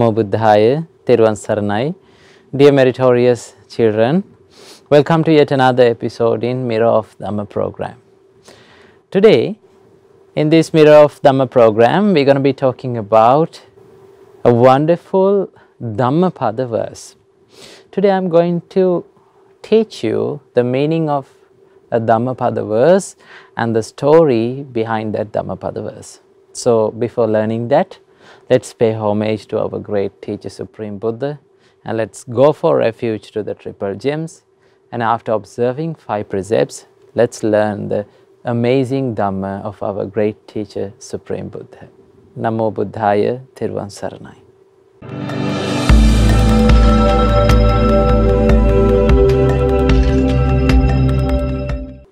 Namo Buddhaya, Thiruvon Saranai. Dear meritorious children, welcome to yet another episode in Mirror of Dhamma program. Today, in this Mirror of Dhamma program, we're going to be talking about a wonderful Dhammapada verse. Today I'm going to teach you the meaning of a Dhammapada verse and the story behind that Dhammapada verse. So before learning that, let's pay homage to our great teacher Supreme Buddha, and let's go for refuge to the triple gems, and after observing 5 precepts, let's learn the amazing Dhamma of our great teacher Supreme Buddha. Namo Buddhaya, Thiruvon Saranai.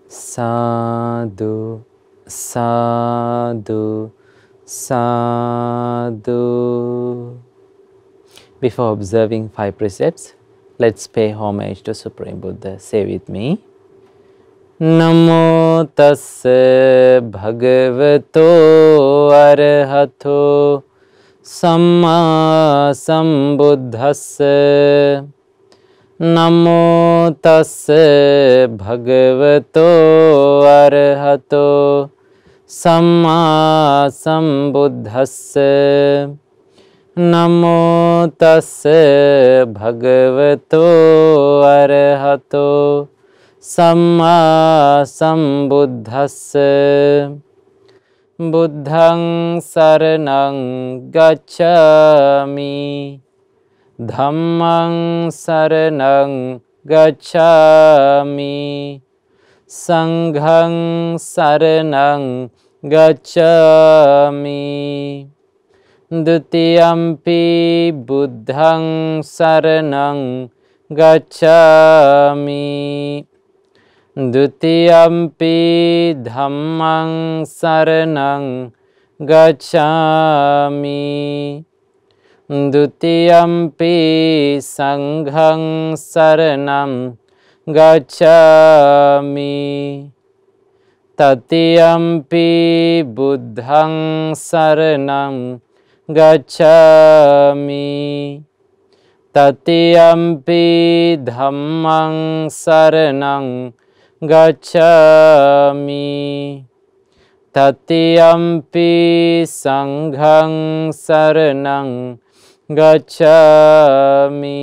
Sadhu, sadhu, sadhu. Before observing 5 precepts, let's pay homage to Supreme Buddha. Say with me. Namo tassa bhagavato arahato samma sambuddhassa. Namo tassa bhagavato arahato samma sambuddhassa. Namo tassa bhagavato arahato samma sambuddhassa. Buddhaṃ saranang gacchami. Dhammaṃ saranang gacchami. Sanghaṃ saranang gacchami. Dutiyampi buddhaṃ saranang gacchami. Dutiyampi dhammaṃ saranang gacchami. Dutiyampi sanghaṃ saranam gacchami. Tatiyampi buddhaṃ saranam gacchami. Tatiyampi dhammaṃ saranam gacchami. Tatiyampi sanghaṃ saranam gacchami.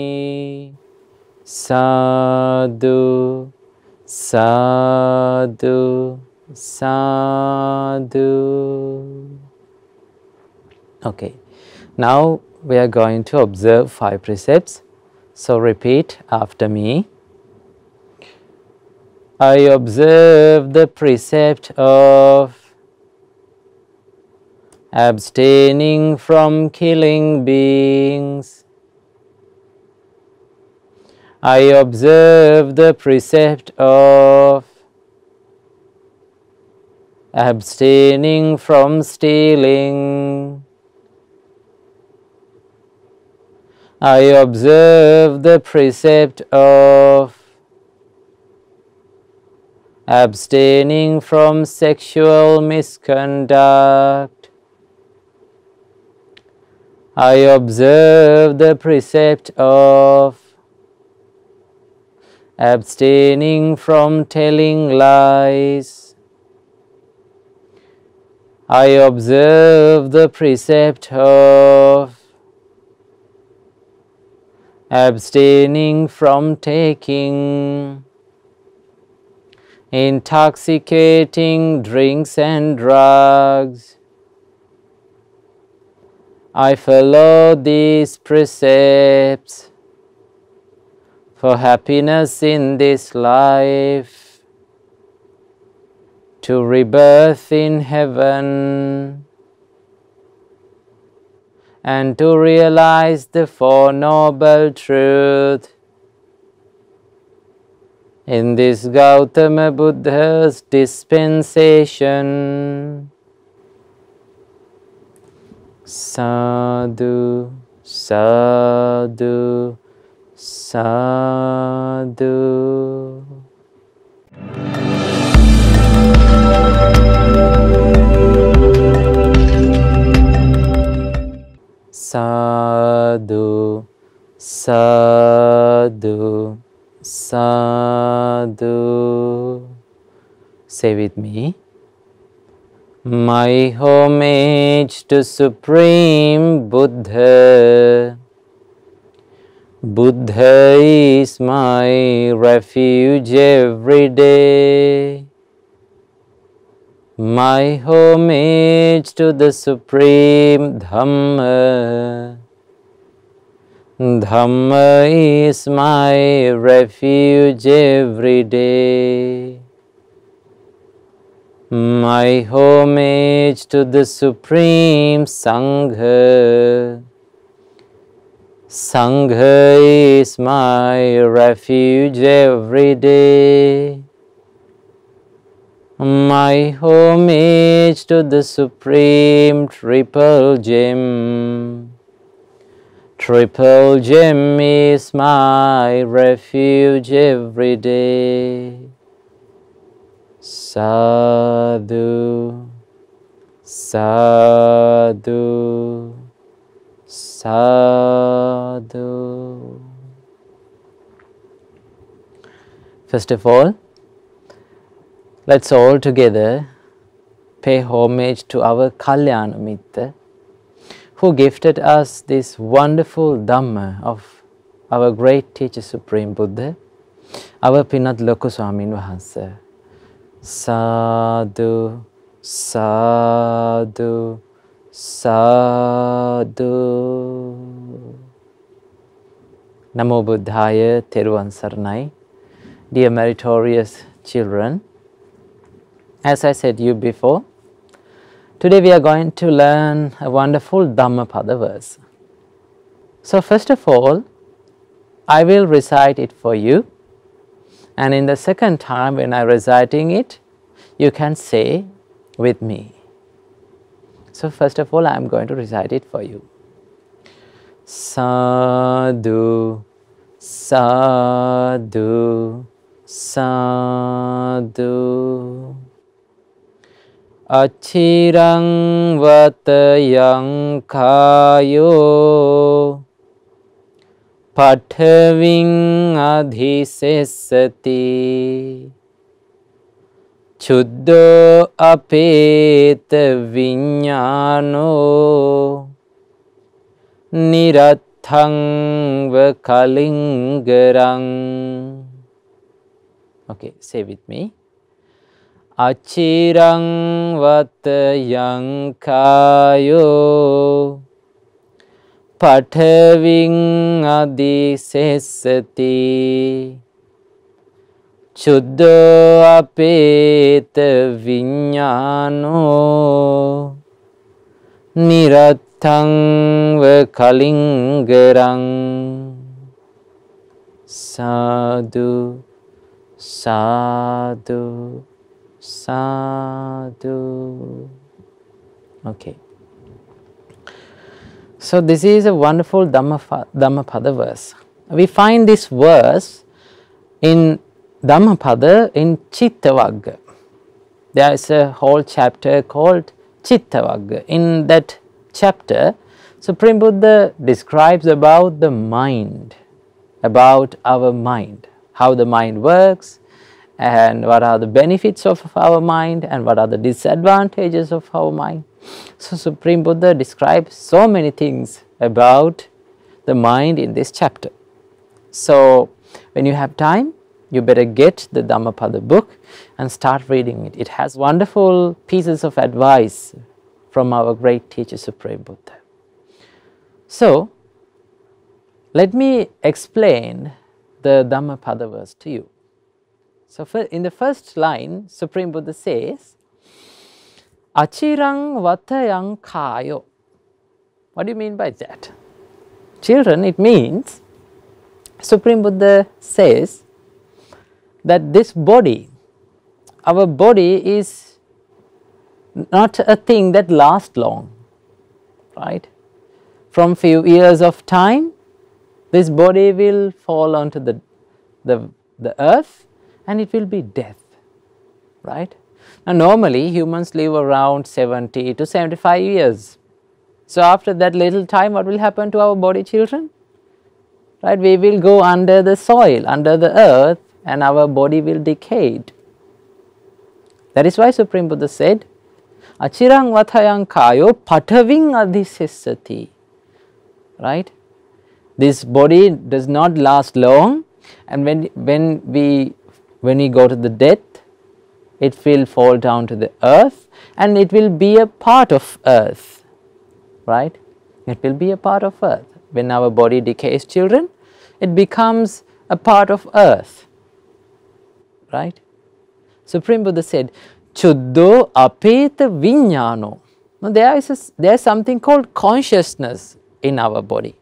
Sadhu, sadhu, sadhu. Okay, now we are going to observe 5 precepts. So repeat after me. I observe the precept of abstaining from killing beings. I observe the precept of abstaining from stealing. I observe the precept of abstaining from sexual misconduct. I observe the precept of abstaining from telling lies. I observe the precept of abstaining from taking intoxicating drinks and drugs. I follow these precepts for happiness in this life, to rebirth in heaven, and to realize the 4 noble truths in this Gautama Buddha's dispensation. Sadhu, sadhu, sadhu. Sadhu. sadhu, sadhu, sadhu. Say with me. My homage to Supreme Buddha. Buddha is my refuge every day. My homage to the Supreme Dhamma. Dhamma is my refuge every day. My homage to the Supreme Sangha. Sangha is my refuge every day. My homage to the Supreme Triple Gem. Triple Gem is my refuge every day. Sadhu, sadhu, sadhu. First of all, let's all together pay homage to our Kalyana Mitra, who gifted us this wonderful Dhamma of our great teacher Supreme Buddha, our Pinat Loku Swamin Wahanse. Sadhu, sadhu, sadhu. Namo Buddhaya, Teruvan Saranai. Dear meritorious children, as I said to you before, today we are going to learn a wonderful Dhammapada verse. So first of all, I will recite it for you, and in the second time when I am reciting it, you can say with me. So first of all, I am going to recite it for you. Sadhu, sadhu, sadhu. Achirang vatayang kayo pathaving adhisesati chuddho apeta viññāno nirathang vakalingarang. Okay, say with me. Achirang vatayang kayo pathaving adhisesati chuddho apeta viññāno nirathang vakalingarang. Sadhu, sadhu, sadhu. Okay. So this is a wonderful Dhammapada verse. We find this verse in Dhammapada in Chittavagga. There is a whole chapter called Chittavagga. In that chapter, Supreme Buddha describes about the mind, about our mind, how the mind works, and what are the benefits of our mind, and what are the disadvantages of our mind. So Supreme Buddha describes so many things about the mind in this chapter. So when you have time, you better get the Dhammapada book and start reading it. It has wonderful pieces of advice from our great teacher Supreme Buddha. So let me explain the Dhammapada verse to you. So in the first line, Supreme Buddha says, Achirang vatayang kayo. What do you mean by that? Children, it means, Supreme Buddha says that this body, our body is not a thing that lasts long, right? From few years of time, this body will fall onto the earth and it will be death, right? Now normally humans live around 70 to 75 years. So after that little time, what will happen to our body, children? Right, we will go under the soil, under the earth, and our body will decay. That is why Supreme Buddha said, Achirang vathayang kayo pataving adhisesati. Right? This body does not last long, and when we go to the death, it will fall down to the earth, and it will be a part of earth. Right? It will be a part of earth. When our body decays, children, it becomes a part of earth. Right? Supreme Buddha said, Chuddho apeta viññāno. Now there is something called consciousness in our body.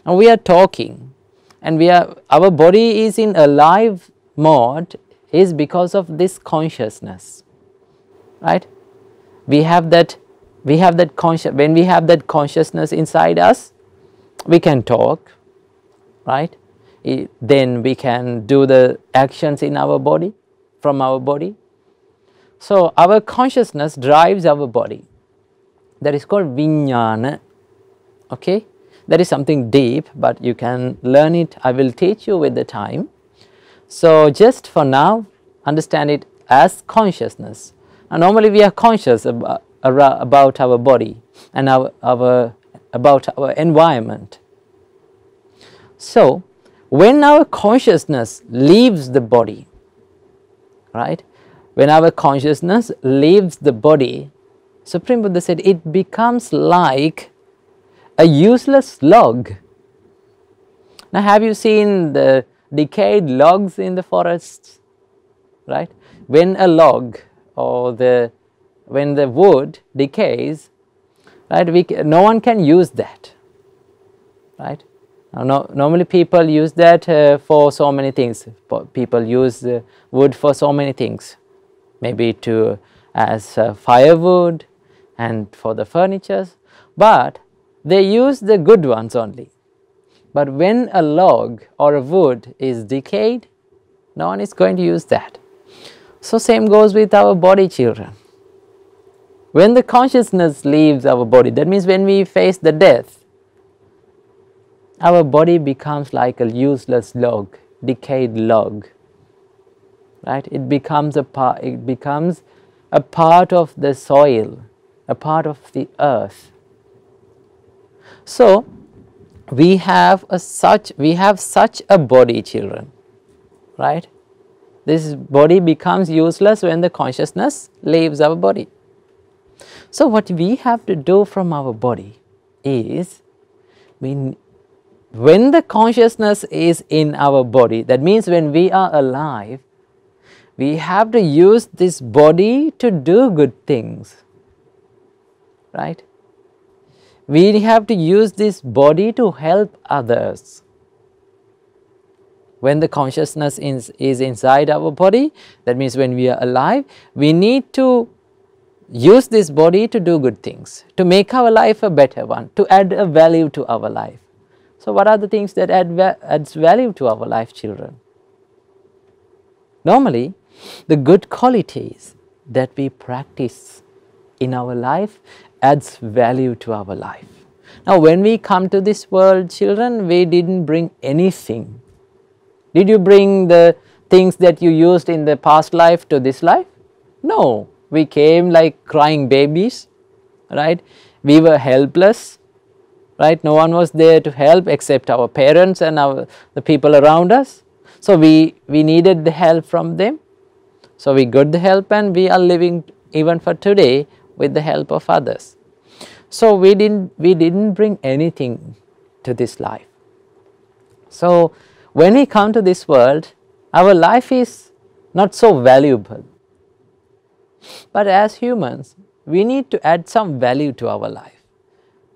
Now we are talking, and our body is in alive mode is because of this consciousness. Right? When we have that consciousness inside us, we can talk, right? Then we can do the actions in our body, from our body. So our consciousness drives our body. That is called viññāna. Okay? That is something deep, but you can learn it. I will teach you with the time. So just for now, understand it as consciousness. And normally we are conscious about our body and about our environment. So when our consciousness leaves the body, right? When our consciousness leaves the body, Supreme Buddha said it becomes like a useless log. Now have you seen the decayed logs in the forests? Right? When a log or when the wood decays, right, no one can use that. Right? Normally people use that for so many things. People use wood for so many things, maybe as firewood and for the furnitures, but they use the good ones only. But when a log or a wood is decayed, no one is going to use that. So same goes with our body, children. When the consciousness leaves our body, that means when we face the death, our body becomes like a useless log, decayed log. Right? It becomes a part of the soil, a part of the earth. So we have such a body, children. Right? This body becomes useless when the consciousness leaves our body. So what we have to do from our body is, when the consciousness is in our body, that means when we are alive, we have to use this body to do good things. Right? We have to use this body to help others. When the consciousness is inside our body, that means when we are alive, we need to use this body to do good things, to make our life a better one, to add a value to our life. So what are the things that adds value to our life, children? Normally, the good qualities that we practice in our life adds value to our life. Now when we come to this world, children, we didn't bring anything. Did you bring the things that you used in the past life to this life? No. We came like crying babies, right? We were helpless, right? No one was there to help except our parents and the people around us. So we needed the help from them. So we got the help, and we are living even for today with the help of others. So we didn't bring anything to this life. So when we come to this world, our life is not so valuable. But as humans, we need to add some value to our life.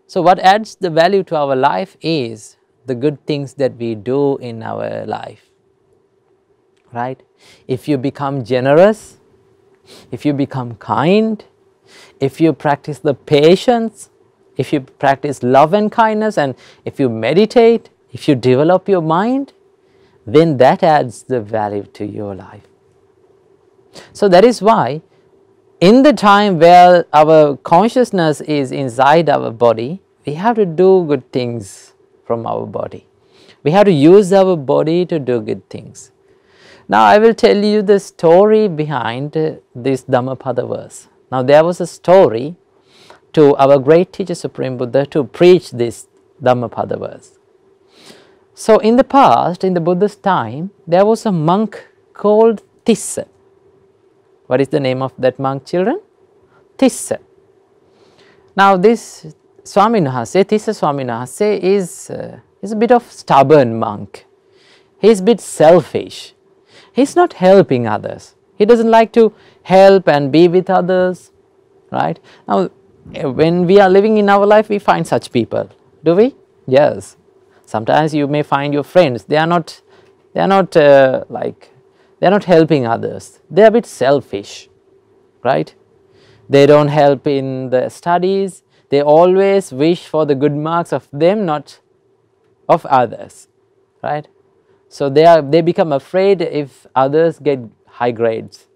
So what adds the value to our life is the good things that we do in our life. Right? If you become generous, if you become kind, if you practice the patience, if you practice love and kindness, and if you meditate, if you develop your mind, then that adds the value to your life. So that is why in the time where our consciousness is inside our body, we have to do good things from our body. We have to use our body to do good things. Now I will tell you the story behind this Dhammapada verse. Now there was a story to our great teacher Supreme Buddha to preach this Dhammapada verse. So in the past, in the Buddha's time, there was a monk called Tissa. What is the name of that monk, children? Tissa. Now this Swaminahase, Tissa Swaminahase is a bit of stubborn monk. He is a bit selfish. He is not helping others. He doesn't like to help and be with others, right? Now when we are living in our life, we find such people, do we? Yes. Sometimes you may find your friends, they are not helping others. They are a bit selfish, right? They don't help in the studies. They always wish for the good marks of them, not of others, right? So they become afraid if others get high grades.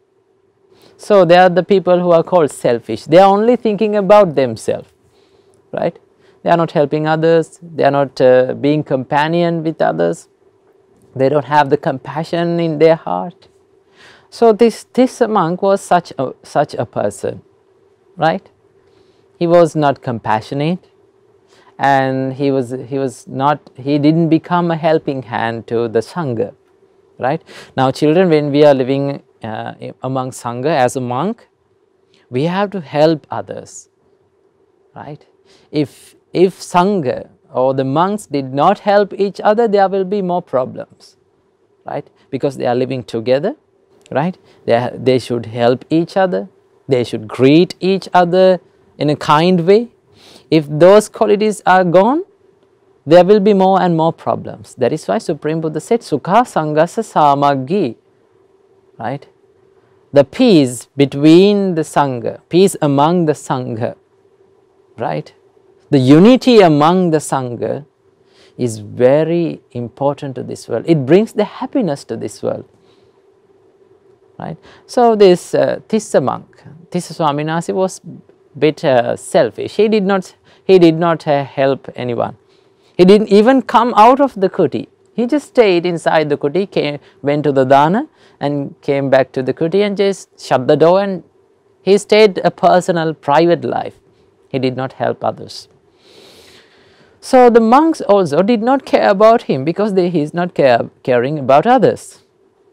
So they are the people who are called selfish. They are only thinking about themselves, right? They are not helping others. They are not being companion with others. They don't have the compassion in their heart. So this monk was such a person, right? He was not compassionate, and he didn't become a helping hand to the Sangha, right? Now children, when we are living among Sangha as a monk, we have to help others, right? If Sangha or the monks did not help each other, there will be more problems, right? Because they are living together, right? They should help each other, they should greet each other in a kind way. If those qualities are gone, there will be more and more problems. That is why Supreme Buddha said, Sukha Sangasa Samaggi, right? The peace between the Sangha, peace among the Sangha, right? The unity among the Sangha is very important to this world. It brings the happiness to this world, right? So this Tissa monk, Tissa Swaminahase, was a bit selfish. He did not help anyone. He didn't even come out of the kuti. He just stayed inside the kuti, went to the dana and came back to the kuti and just shut the door, and he stayed a personal, private life. He did not help others. So the monks also did not care about him, because he is not caring about others.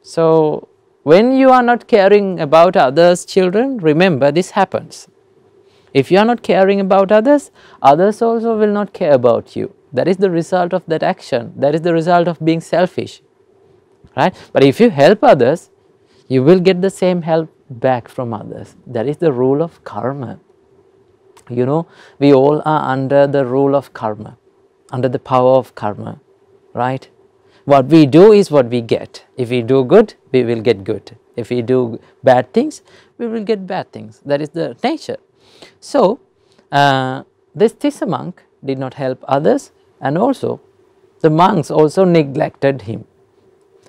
So when you are not caring about others, children, remember this happens. If you are not caring about others, others also will not care about you. That is the result of that action. That is the result of being selfish, right? But if you help others, you will get the same help back from others. That is the rule of karma. You know, we all are under the rule of karma, under the power of karma, right? What we do is what we get. If we do good, we will get good. If we do bad things, we will get bad things. That is the nature. So this Tissa monk did not help others, and also the monks also neglected him.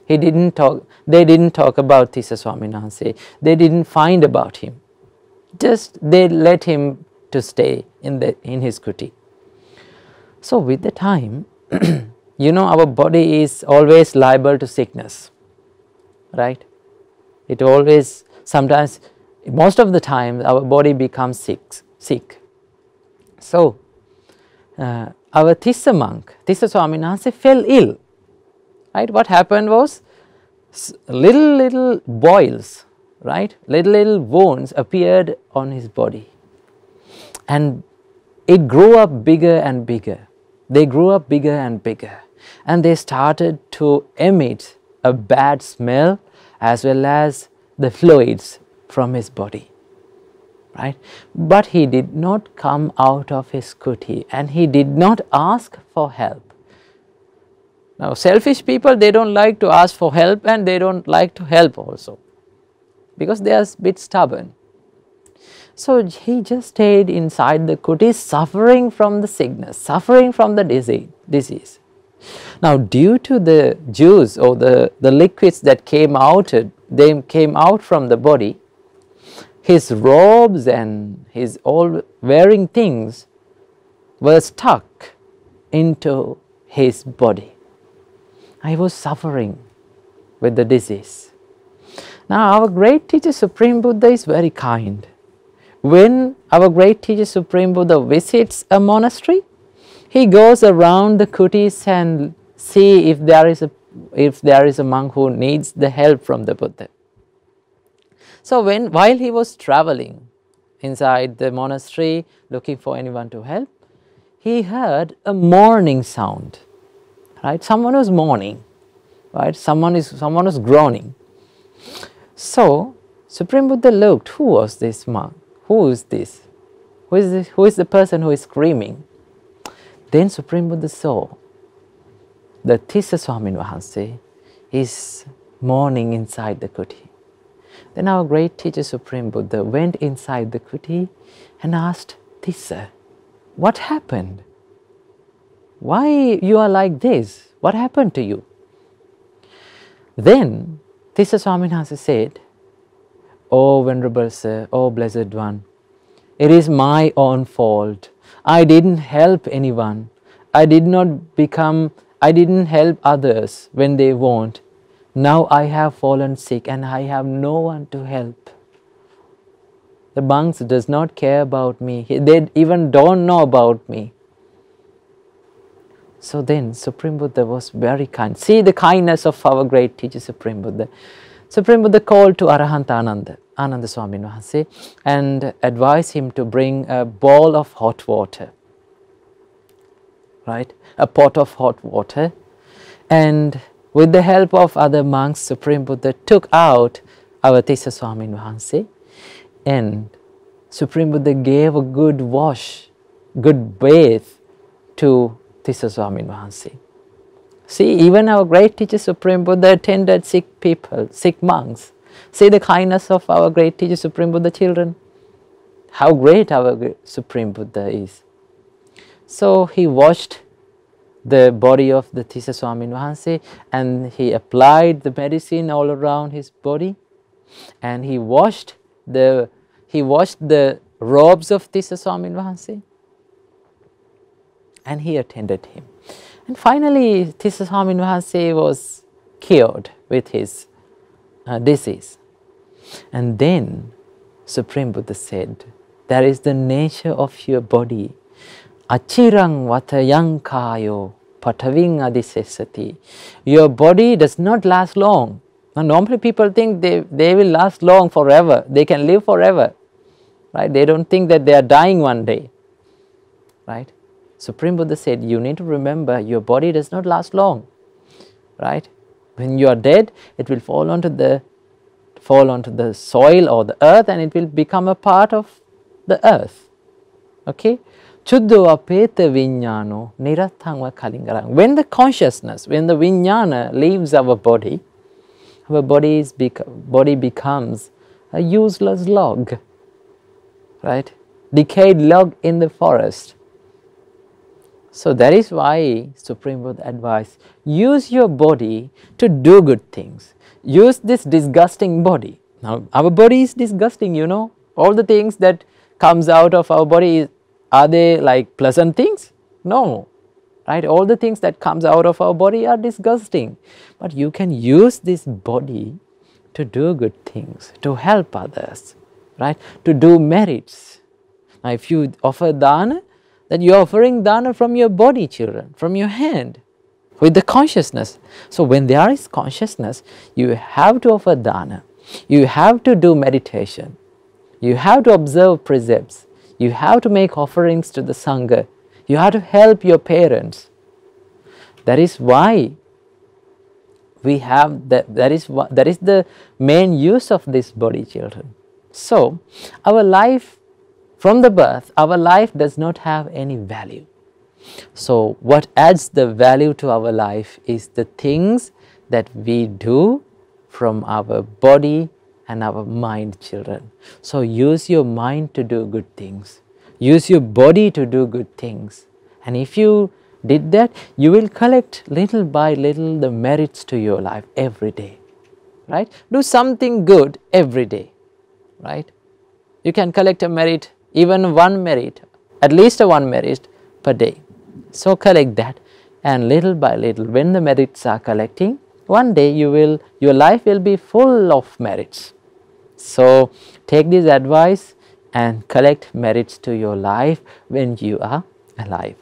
They didn't talk about Tissa Swaminahase. They didn't find about him. Just they let him to stay in his kuti. So with the time, you know, our body is always liable to sickness, right? It always, sometimes, most of the time, our body becomes sick. So our Tissa monk, Tissa Swaminahase, fell ill, right? What happened was, little boils, right? Little wounds appeared on his body, and it grew up bigger and bigger. They grew up bigger and bigger, and they started to emit a bad smell as well as the fluids from his body, right? But he did not come out of his kuti, and he did not ask for help. Now selfish people, they don't like to ask for help, and they don't like to help also, because they are a bit stubborn. So he just stayed inside the kuti, suffering from the sickness, suffering from the disease. Now due to the juice or the liquids that came out from the body, his robes and his all wearing things were stuck into his body. He was suffering with the disease. Now our great teacher Supreme Buddha is very kind. When our great teacher Supreme Buddha visits a monastery, he goes around the kutis and see if there is a monk who needs the help from the Buddha. So while he was traveling inside the monastery looking for anyone to help, he heard a mourning sound. Right? Someone was mourning. Right? Someone was groaning. So Supreme Buddha looked, who was this monk? Who is this? Who is the person who is screaming? Then Supreme Buddha saw the Tissa Swamin Wahanse is mourning inside the kuti. Then our great teacher Supreme Buddha went inside the kuti and asked Tissa, what happened? Why you are like this? What happened to you? Then Tissa Swamin Wahanse said, "Oh Venerable Sir, oh Blessed One, it is my own fault. I didn't help anyone. I didn't help others when they want. Now I have fallen sick and I have no one to help. The monks does not care about me. They even don't know about me." So then Supreme Buddha was very kind. See the kindness of our great teacher Supreme Buddha. Supreme Buddha called to Arahanta Ananda Swamin Wahanse and advised him to bring a bowl of hot water. Right? A pot of hot water. And with the help of other monks, Supreme Buddha took out our Tissa Swamin Wahanse and Supreme Buddha gave a good wash, good bath to Tissa Swamin Wahanse. See, even our great teacher Supreme Buddha attended sick people, sick monks. See the kindness of our great teacher Supreme Buddha, children. How great our Supreme Buddha is. So he washed the body of the Tissa Swamin Wahanse and he applied the medicine all around his body, and he washed the robes of Tissa Swamin Wahanse and he attended him. And finally Tissa Swamin Wahanse was cured with his disease. And then Supreme Buddha said, "That is the nature of your body. Achirang vatayang kayo pataving adisesati." Your body does not last long. Now, normally people think they will last long forever. They can live forever. Right? They don't think that they are dying one day. Right? Supreme Buddha said, you need to remember your body does not last long. Right? When you are dead, it will fall onto the soil or the earth and it will become a part of the earth. Okay? Chuddho apeta viññāno nirathangva kalingarang. When the consciousness, when the viññāna leaves our body becomes a useless log. Right? Decayed log in the forest. So that is why Supreme Buddha advised, use your body to do good things. Use this disgusting body. Now our body is disgusting, you know. All the things that comes out of our body, are they like pleasant things? No. Right? All the things that comes out of our body are disgusting. But you can use this body to do good things, to help others, right? To do merits. Now if you offer dana, that you are offering dana from your body, children, from your hand, with the consciousness. So when there is consciousness, you have to offer dana, you have to do meditation, you have to observe precepts, you have to make offerings to the Sangha, you have to help your parents. That is why we have that is the main use of this body, children. So our life, from the birth, our life does not have any value. So what adds the value to our life is the things that we do from our body and our mind, children. So use your mind to do good things. Use your body to do good things. And if you did that, you will collect little by little the merits to your life every day. Right? Do something good every day. Right? You can collect a merit, even one merit, at least one merit per day. So collect that, and little by little, when the merits are collecting, one day your life will be full of merits. So take this advice and collect merits to your life when you are alive.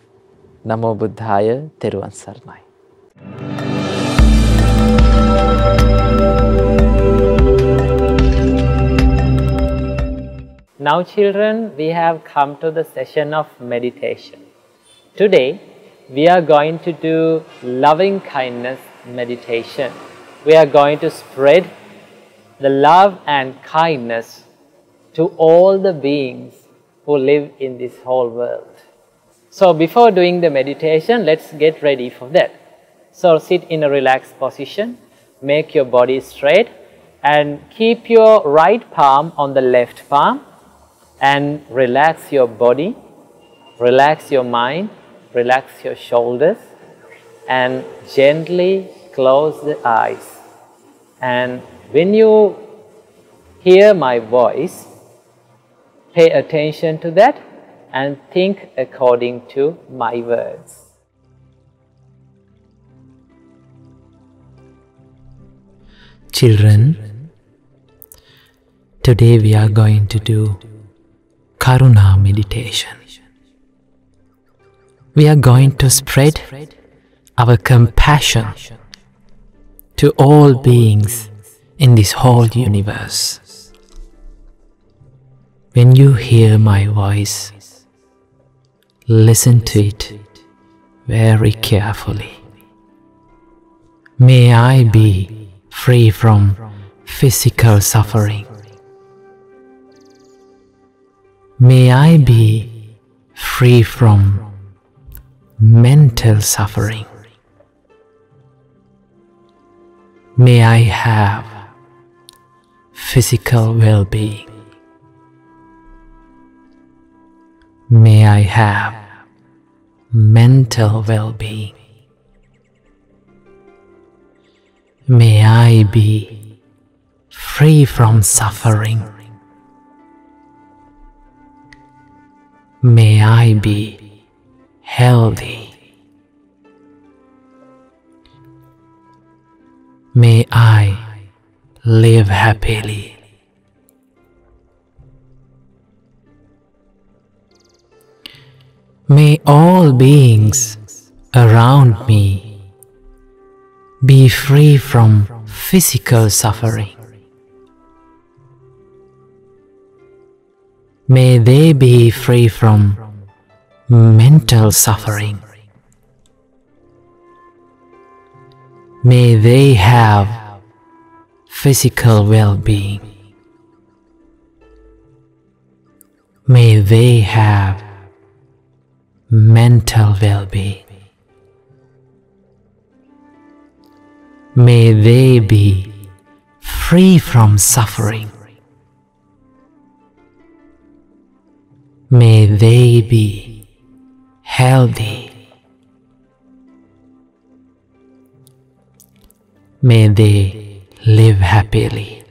Namo Buddhaya, Theruvan Saranai. Now children, we have come to the session of meditation. Today, we are going to do loving kindness meditation. We are going to spread the love and kindness to all the beings who live in this whole world. So before doing the meditation, let's get ready for that. So sit in a relaxed position, make your body straight, and keep your right palm on the left palm, and relax your body, relax your mind, relax your shoulders, and gently close the eyes. And when you hear my voice, pay attention to that and think according to my words. Children, today we are going to do Karuna meditation. We are going to spread our compassion to all beings in this whole universe. When you hear my voice, listen to it very carefully. May I be free from physical suffering. May I be free from mental suffering. May I have physical well-being. May I have mental well-being. May I be free from suffering. May I be healthy. May I live happily. May all beings around me be free from physical suffering. May they be free from mental suffering. May they have physical well-being. May they have mental well-being. May they be free from suffering. May they be healthy. May they live happily.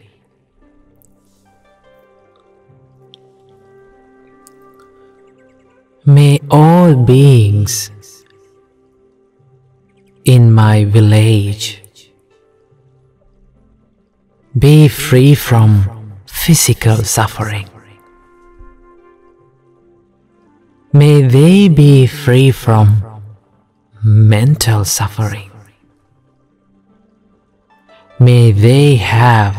May all beings in my village be free from physical suffering. May they be free from mental suffering. May they have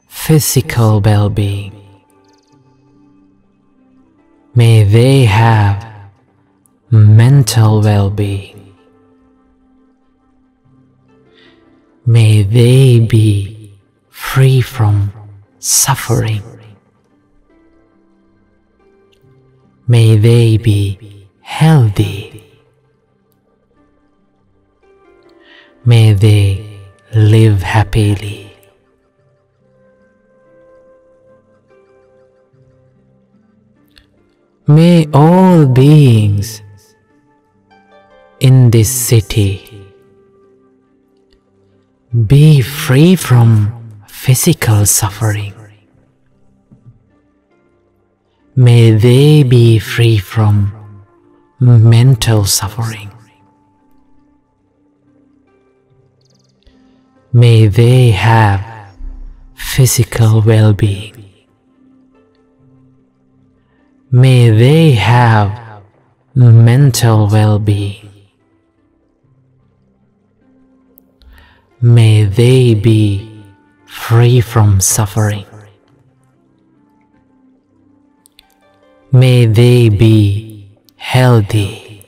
physical well-being. May they have mental well-being. May they be free from suffering. May they be healthy. May they live happily. May all beings in this city be free from physical suffering. May they be free from mental suffering. May they have physical well-being. May they have mental well-being. May they be free from suffering. May they be healthy.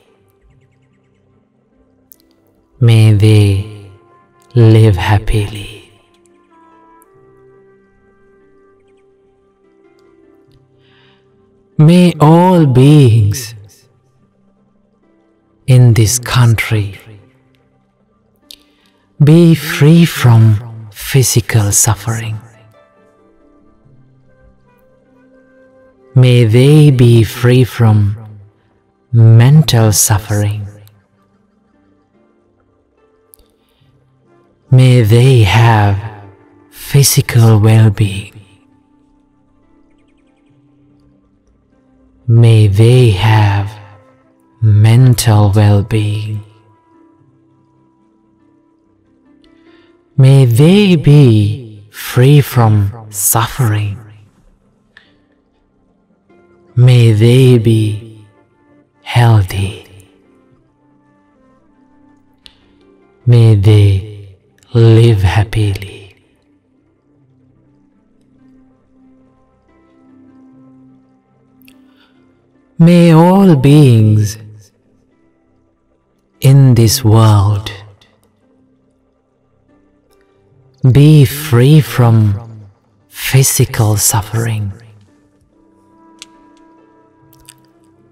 May they live happily. May all beings in this country be free from physical suffering. May they be free from mental suffering. May they have physical well-being. May they have mental well-being. May they be free from suffering. May they be healthy. May they live happily. May all beings in this world be free from physical suffering.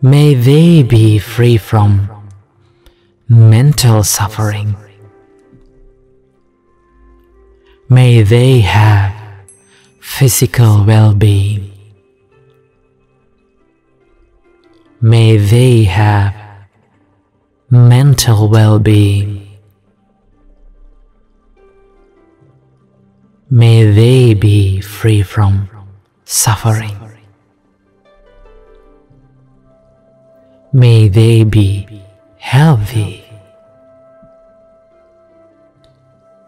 May they be free from mental suffering. May they have physical well-being. May they have mental well-being. May they be free from suffering. May they be healthy.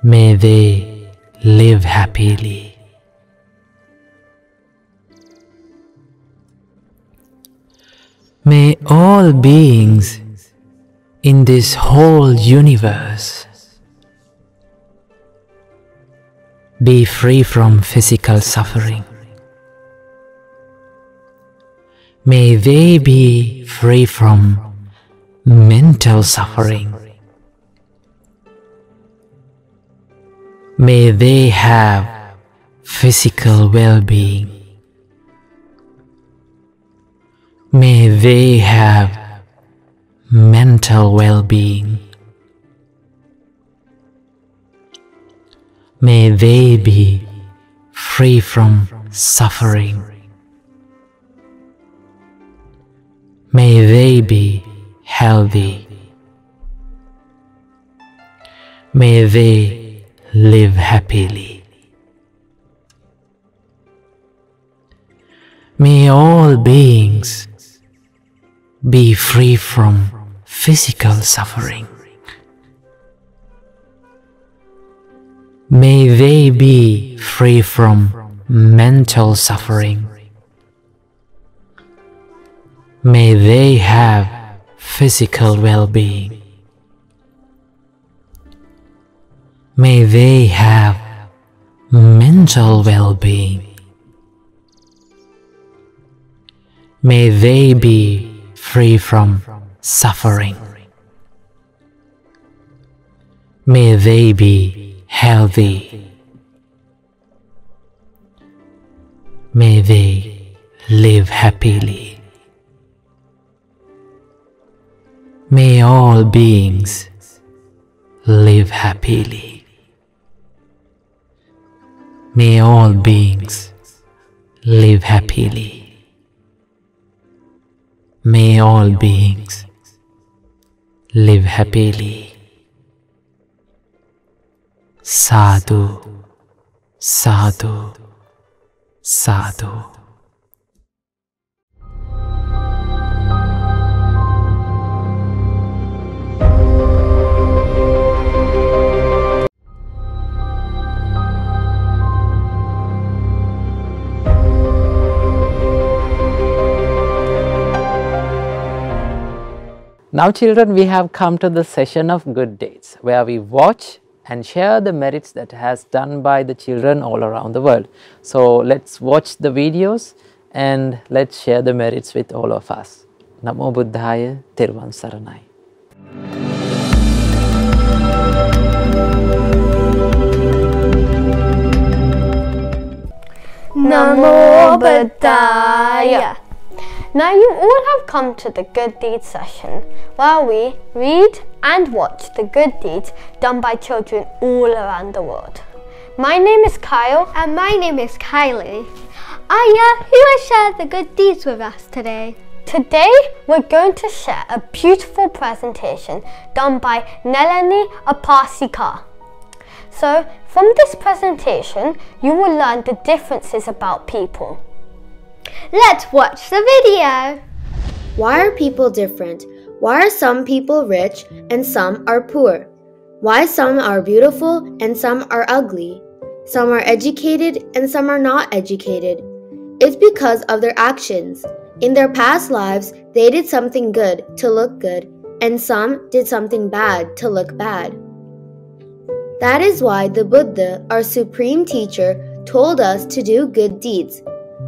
May they live happily. May all beings in this whole universe be free from physical suffering. May they be free from mental suffering. May they have physical well-being. May they have mental well-being. May they be free from suffering. May they be healthy. May they live happily. May all beings be free from physical suffering. May they be free from mental suffering. May they have physical well-being. May they have mental well-being. May they be free from suffering. May they be healthy. May they live happily. May all beings live happily. May all beings live happily. May all beings live happily. Sadhu, sadhu, sadhu. Now children, we have come to the session of good deeds, where we watch and share the merits that has done by the children all around the world. So let's watch the videos and let's share the merits with all of us. Namo Buddhaya, Thiruvon Saranai. Namo Buddhaya. Now you all have come to the good deeds session, where we read and watch the good deeds done by children all around the world. My name is Kyle. And my name is Kylie. Aya, who will share the good deeds with us today? Today we're going to share a beautiful presentation done by Nelani Apasika. So from this presentation you will learn the differences about people. Let's watch the video. Why are people different? Why are some people rich and some are poor? Why some are beautiful and some are ugly? Some are educated and some are not educated. It's because of their actions. In their past lives, they did something good to look good, and some did something bad to look bad. That is why the Buddha, our supreme teacher, told us to do good deeds.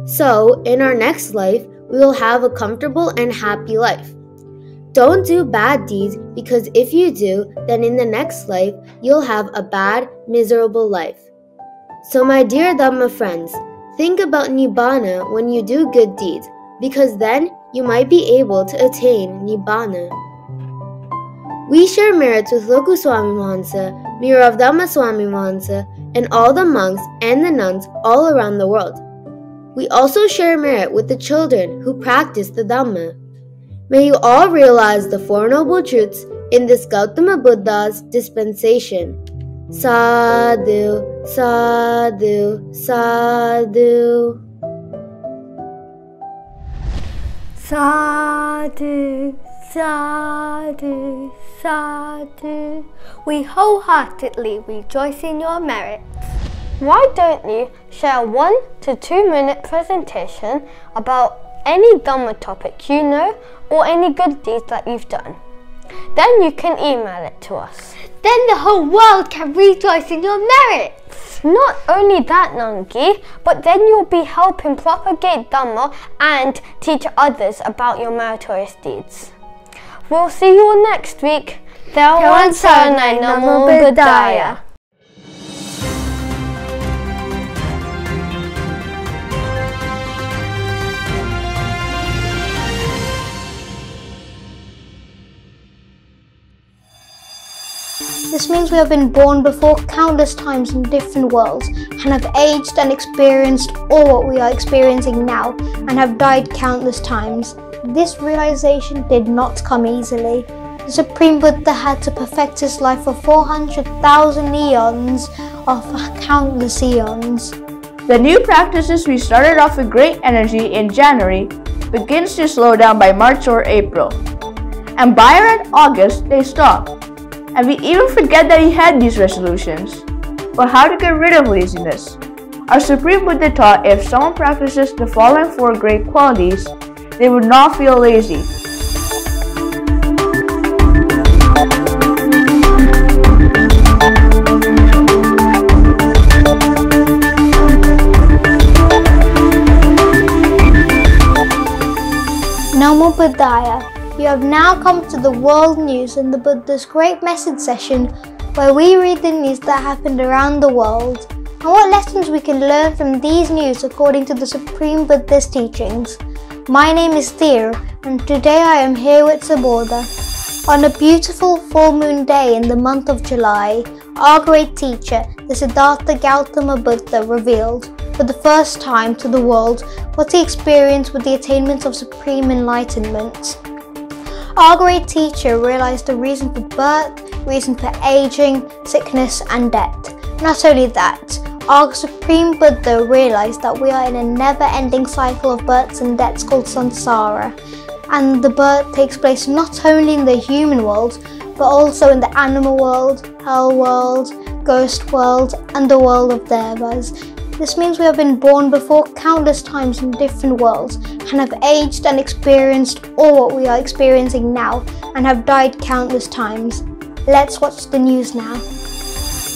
So, in our next life, we will have a comfortable and happy life. Don't do bad deeds, because if you do, then in the next life, you'll have a bad, miserable life. So my dear Dhamma friends, think about Nibbana when you do good deeds, because then you might be able to attain Nibbana. We share merits with Loku Swami Mahansa, Mirror of Dhamma Swami Mahansa, and all the monks and the nuns all around the world. We also share merit with the children who practice the Dhamma. May you all realize the Four Noble Truths in this Gautama Buddha's dispensation. Sadhu, sadhu, sadhu. Sadhu, sadhu, sadhu. We wholeheartedly rejoice in your merits. Why don't you share a 1 to 2 minute presentation about any Dhamma topic you know or any good deeds that you've done? Then you can email it to us. Then the whole world can rejoice in your merits. Not only that, Nangi, but then you'll be helping propagate Dhamma and teach others about your meritorious deeds. We'll see you all next week. Thiruvon Saranai, Namo Buddhaya. This means we have been born before countless times in different worlds and have aged and experienced all what we are experiencing now and have died countless times. This realization did not come easily. The Supreme Buddha had to perfect his life for 400,000 eons of countless eons. The new practices we started off with great energy in January begins to slow down by March or April. And by around August, they stop. And we even forget that we had these resolutions. But how to get rid of laziness? Our Supreme Buddha taught if someone practices the following 4 great qualities, they would not feel lazy. Namo Buddhaya. You have now come to the world news and the Buddha's great message session, where we read the news that happened around the world and what lessons we can learn from these news according to the Supreme Buddha's teachings. My name is Thea and today I am here with Subodha. On a beautiful full moon day in the month of July, our great teacher, the Siddhartha Gautama Buddha, revealed for the first time to the world what he experienced with the attainment of supreme enlightenment. Our great teacher realized the reason for birth, reason for aging, sickness and death. Not only that, our Supreme Buddha realized that we are in a never-ending cycle of births and deaths called samsara, and the birth takes place not only in the human world, but also in the animal world, hell world, ghost world, and the world of devas. This means we have been born before countless times in different worlds and have aged and experienced all what we are experiencing now and have died countless times. Let's watch the news now.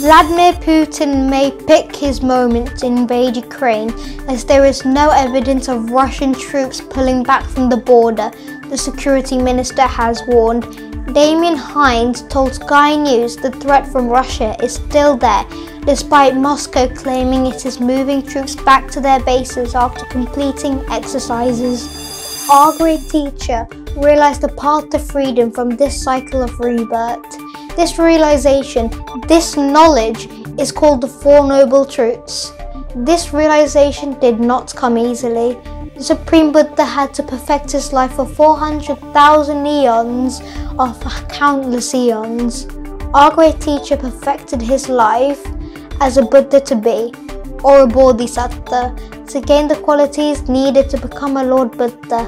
Vladimir Putin may pick his moment to invade Ukraine as there is no evidence of Russian troops pulling back from the border, the security minister has warned. Damien Hines told Sky News the threat from Russia is still there, despite Moscow claiming it is moving troops back to their bases after completing exercises. Our great teacher realized the path to freedom from this cycle of rebirth. This realization, this knowledge, is called the Four Noble Truths. This realization did not come easily. The Supreme Buddha had to perfect his life for 400,000 eons of countless eons. Our great teacher perfected his life as a Buddha to be, or a Bodhisattva, to gain the qualities needed to become a Lord Buddha.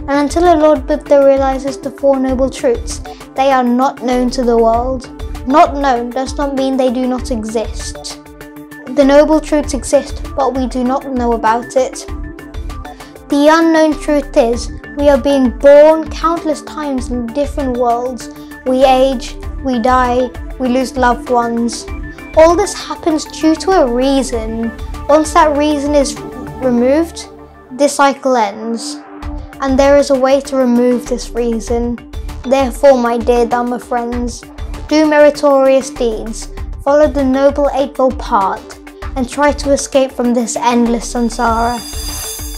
And until a Lord Buddha realizes the Four Noble Truths, they are not known to the world. Not known does not mean they do not exist. The Noble Truths exist, but we do not know about it. The unknown truth is, we are being born countless times in different worlds. We age, we die, we lose loved ones. All this happens due to a reason. Once that reason is removed, this cycle ends. And there is a way to remove this reason. Therefore, my dear Dhamma friends, do meritorious deeds, follow the Noble Eightfold Path, and try to escape from this endless samsara.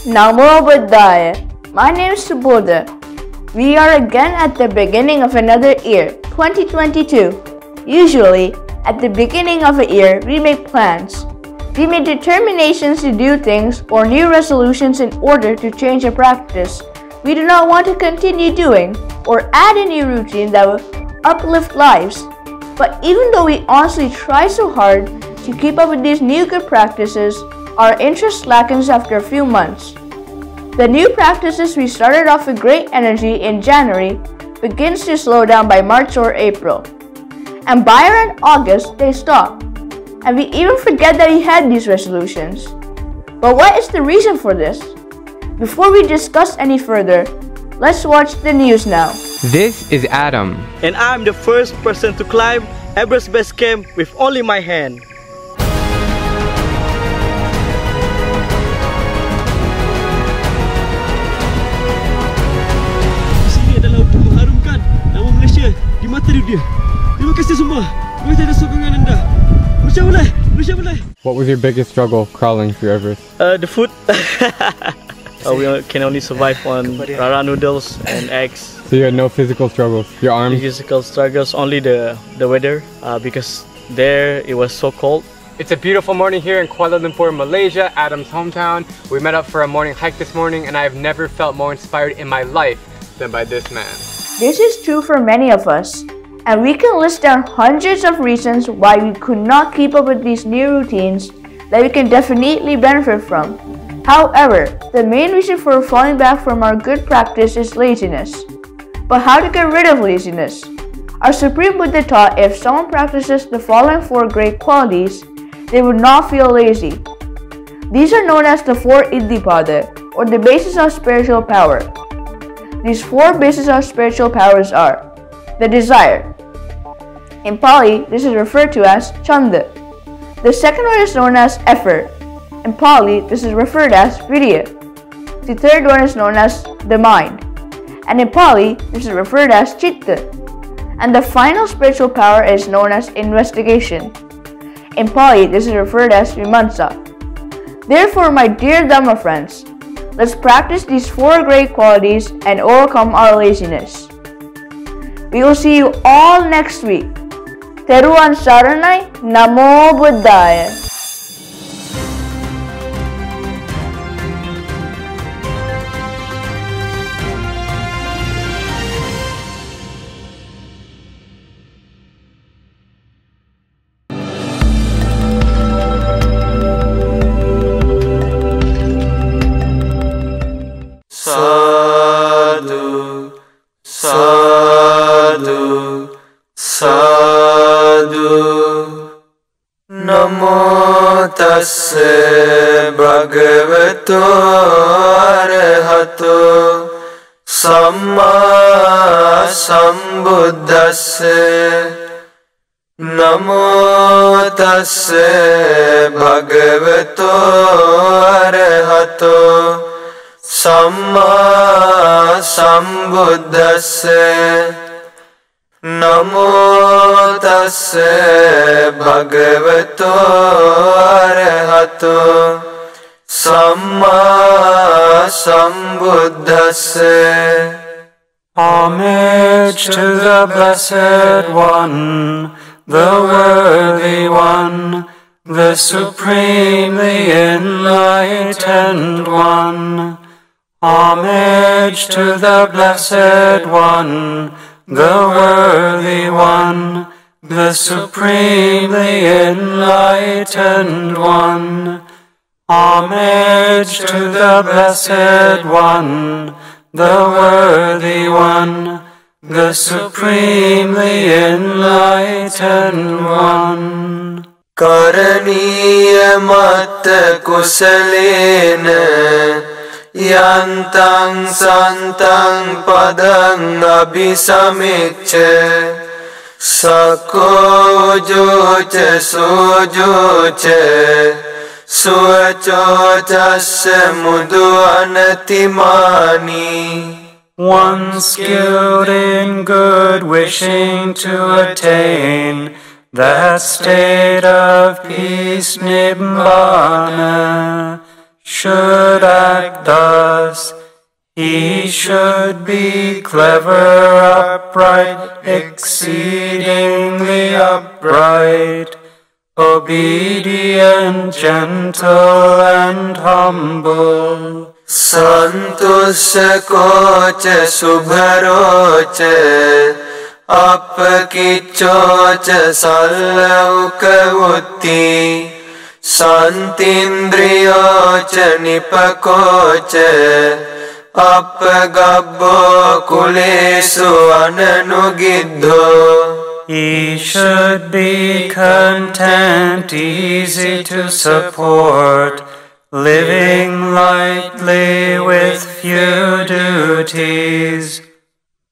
Namo Buddhaya. My name is Shraddha. We are again at the beginning of another year, 2022. Usually, at the beginning of a year, we make plans. We make determinations to do things or new resolutions in order to change a practice we do not want to continue doing, or add a new routine that will uplift lives. But even though we honestly try so hard to keep up with these new good practices, our interest slackens after a few months. The new practices we started off with great energy in January begins to slow down by March or April. And by around August, they stop. And we even forget that we had these resolutions. But what is the reason for this? Before we discuss any further, let's watch the news now. This is Adam. And I'm the first person to climb Everest Base Camp with only my hand. Di sini adalah untuk mengharumkan nama Malaysia di mata dunia. Terima kasih semua. Terima kasih atas sokongan anda. Malaysia boleh, Malaysia boleh. What was your biggest struggle crawling through Everest? The food. We can only survive on rara noodles and eggs. So you had no physical struggles? Your arms? Physical struggles, only the weather, because there it was so cold. It's a beautiful morning here in Kuala Lumpur, Malaysia, Adam's hometown. We met up for a morning hike this morning, and I have never felt more inspired in my life than by this man. This is true for many of us, and we can list down hundreds of reasons why we could not keep up with these new routines that we can definitely benefit from. However, the main reason for falling back from our good practice is laziness. But how to get rid of laziness? Our Supreme Buddha taught if someone practices the following four great qualities, they would not feel lazy. These are known as the four Iddhipada, or the basis of spiritual power. These four bases of spiritual powers are the desire. In Pali, this is referred to as Chanda. The second one is known as effort. In Pali, this is referred as Virya. The third one is known as the mind. And in Pali, this is referred as Chitta. And the final spiritual power is known as investigation. In Pali, this is referred as Vimansa. Therefore, my dear Dhamma friends, let's practice these four great qualities and overcome our laziness. We will see you all next week. Teruan Saranai, Namo Buddhaya. Sadhu, sadhu, sadhu, Namo tassa bhagavato arahato samma sambuddhassa. Namo tassa bhagavato arahato samma sambuddhassa. Namo tassa bhagavato arahato samma sambuddhassa. Homage to the Blessed One, the Worthy One, the Supremely Enlightened One. Homage to the Blessed One, the Worthy One, the Supremely Enlightened One. Homage to the Blessed One, the Worthy One, the Supremely Enlightened One. Karaniya matta kusalena yantang santang padang abhisamicca sako jocha sojocha suacho chassa mudu anatimani. One skilled in good, wishing to attain that state of peace, nibbana, should act thus. He should be clever, upright, exceedingly upright, obedient, gentle, and humble. Santusakocha subharocha apakiccocha sallaukavutti santindriyocha nipakocha apagabbo kulesu ananugiddo. He should be content, easy to support, living lightly with few duties,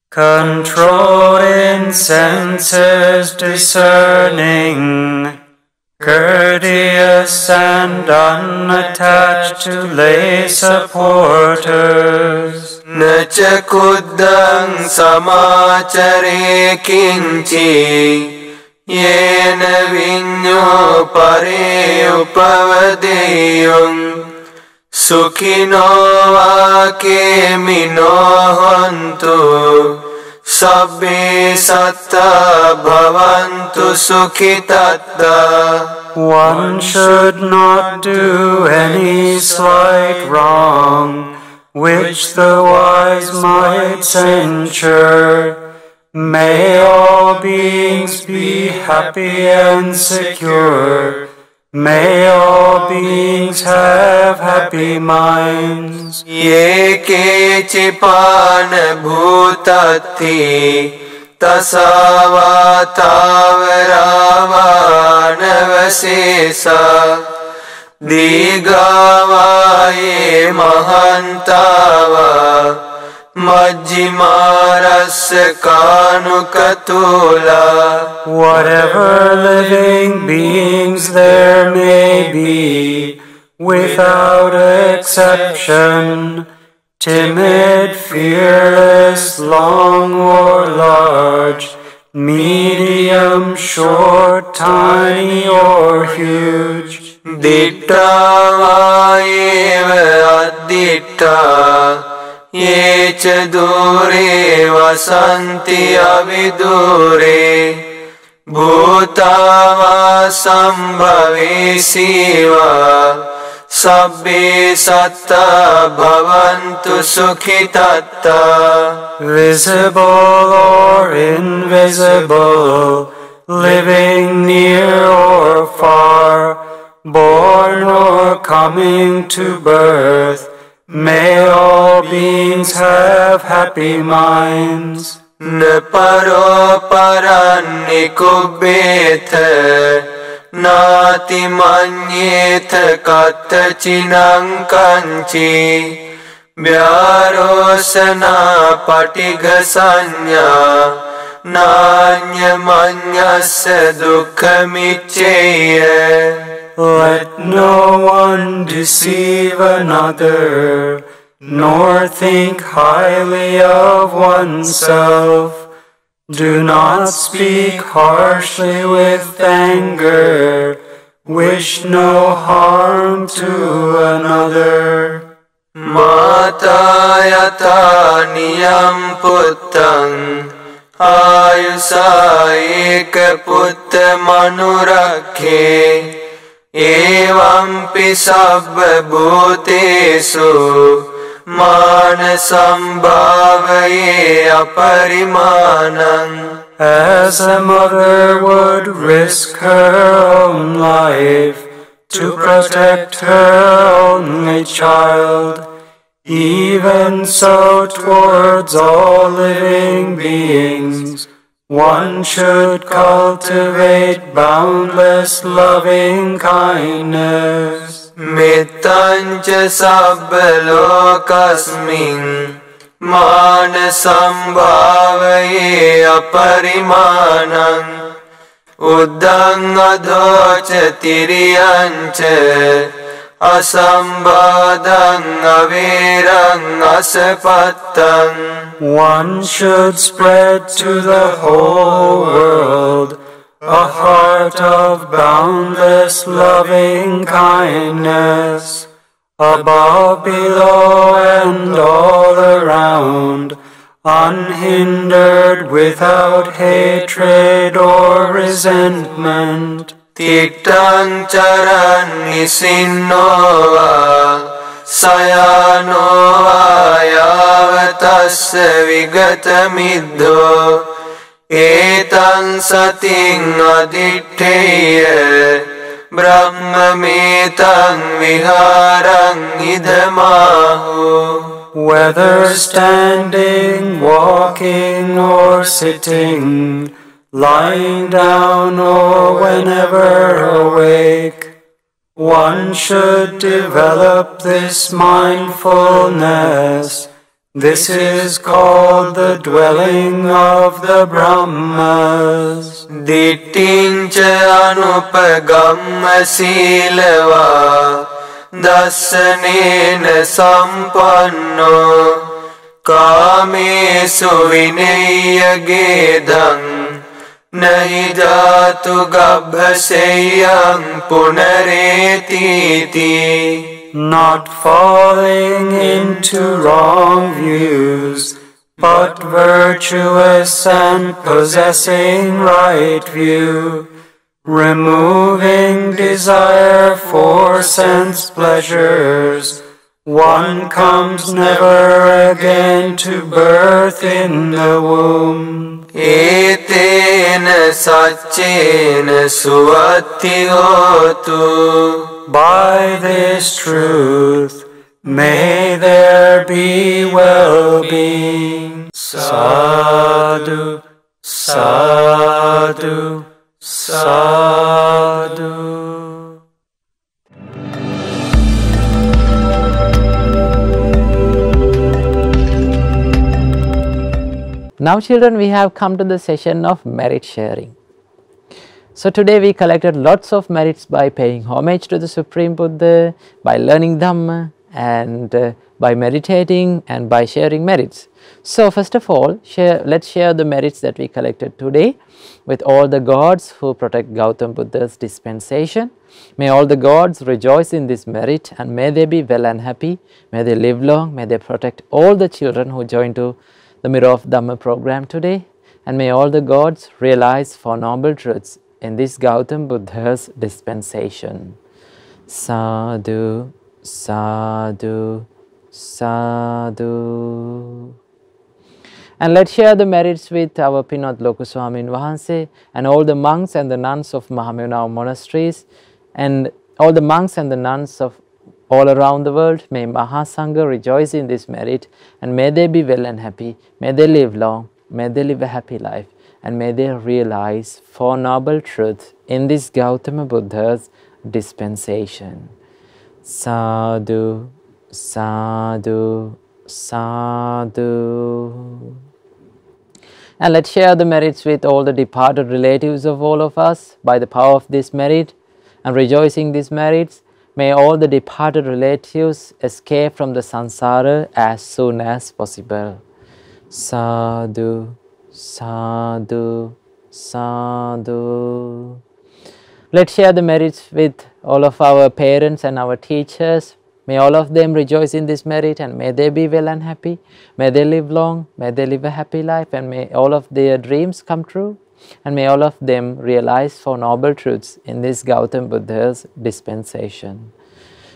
controlled in senses, discerning, courteous and unattached to lay supporters. Nacha kuddang samachare kinchi yena vinyo pare upavadeyum sukhino vake mino hontu sabbe satta bhavantu sukhitatta. One should not do any slight wrong which the wise might censure. May all beings be happy and secure. May all beings have happy minds. Ye kechipana bhutati tasavatavarava Digavaye mahantava Majjimarasya kanukatula. Whatever living beings there may be, without exception, timid, fearless, long or large, medium, short, tiny or huge, Ditta vaeva additta Ye cha dure vasanti avidure Bhutava sambhavesiva Sabbe satta bhavantu sukhitatta. Visible or invisible, living near or far, born or coming to birth, may all beings have happy minds. Ne paro paran nikubbetha Nāti maññeta katta cinang kanci Vyārosana patigha sanya Nānya maññassa dukkha micceya. Let no one deceive another, nor think highly of oneself. Do not speak harshly with anger. Wish no harm to another. Mata yata niyam puttang ayusa eka putta manurakhe Evampi sabba bhutesu manasambhavaye aparimanam. As a mother would risk her own life to protect her only child, even so towards all living beings, one should cultivate boundless loving kindness. Mittanca sabba lokasmin manasambhavaye aparimanam. Uddang adhoca tiriyanca asambhadang avirang asapattam. One should spread to the whole world a heart of boundless loving kindness, above, below, and all around, unhindered, without hatred or resentment. Tiktang charan nisinova Sayanova yavatasya vigatamiddho Etan sating aditteya Brahmametam viharang idamahu. Whether standing, walking, or sitting, lying down, or whenever awake, one should develop this mindfulness. This is called the dwelling of the Brahmas. Dittinca anupagamma silava Dasanena sampanno Kamesu vinaya gedang Nahi jatu gabhaseyang punaretiti. Not falling into wrong views, but virtuous and possessing right view, removing desire for sense pleasures, one comes never again to birth in the womb. Etena saccena suvatti hotu. By this truth, may there be well-being. Sadhu, sadhu, sadhu. Now children, we have come to the session of merit sharing. So today we collected lots of merits by paying homage to the Supreme Buddha, by learning Dhamma, and by meditating and by sharing merits. So first of all, let's share the merits that we collected today with all the gods who protect Gautam Buddha's dispensation. May all the gods rejoice in this merit, and may they be well and happy, may they live long, may they protect all the children who join to the Mirror of Dhamma program today, and may all the gods realize Four Noble Truths in this Gautam Buddha's dispensation. Sadhu, sadhu, sadhu. And let's share the merits with our Pinot Lokuswamin Vahanse and all the monks and the nuns of Mahamevnav monasteries and all the monks and the nuns of all around the world. May Mahasangha rejoice in this merit, and may they be well and happy, may they live long, may they live a happy life, and may they realize Four Noble Truths in this Gautama Buddha's dispensation. Sadhu, sadhu, sadhu. And let's share the merits with all the departed relatives of all of us by the power of this merit, and rejoicing these merits, may all the departed relatives escape from the samsara as soon as possible. Sadhu, sadhu, sadhu. Let's share the merits with all of our parents and our teachers. May all of them rejoice in this merit, and may they be well and happy. May they live long, may they live a happy life, and may all of their dreams come true. And may all of them realize Four Noble Truths in this Gautama Buddha's dispensation.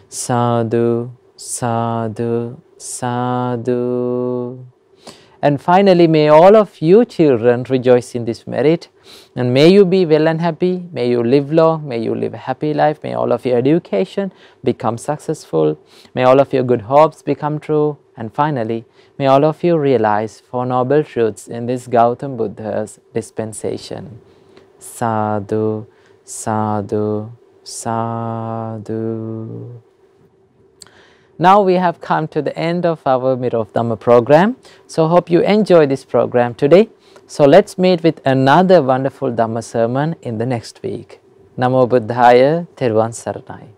Sadhu, sadhu, sadhu. And finally, may all of you children rejoice in this merit, and may you be well and happy, may you live long, may you live a happy life, may all of your education become successful, may all of your good hopes become true, and finally, may all of you realize Four Noble Truths in this Gautama Buddha's dispensation. Sadhu, sadhu, sadhu. Now we have come to the end of our Mirror of Dhamma program. So hope you enjoy this program today. So let's meet with another wonderful Dhamma sermon in the next week. Namo Buddhaya, Thiruvon Saranai.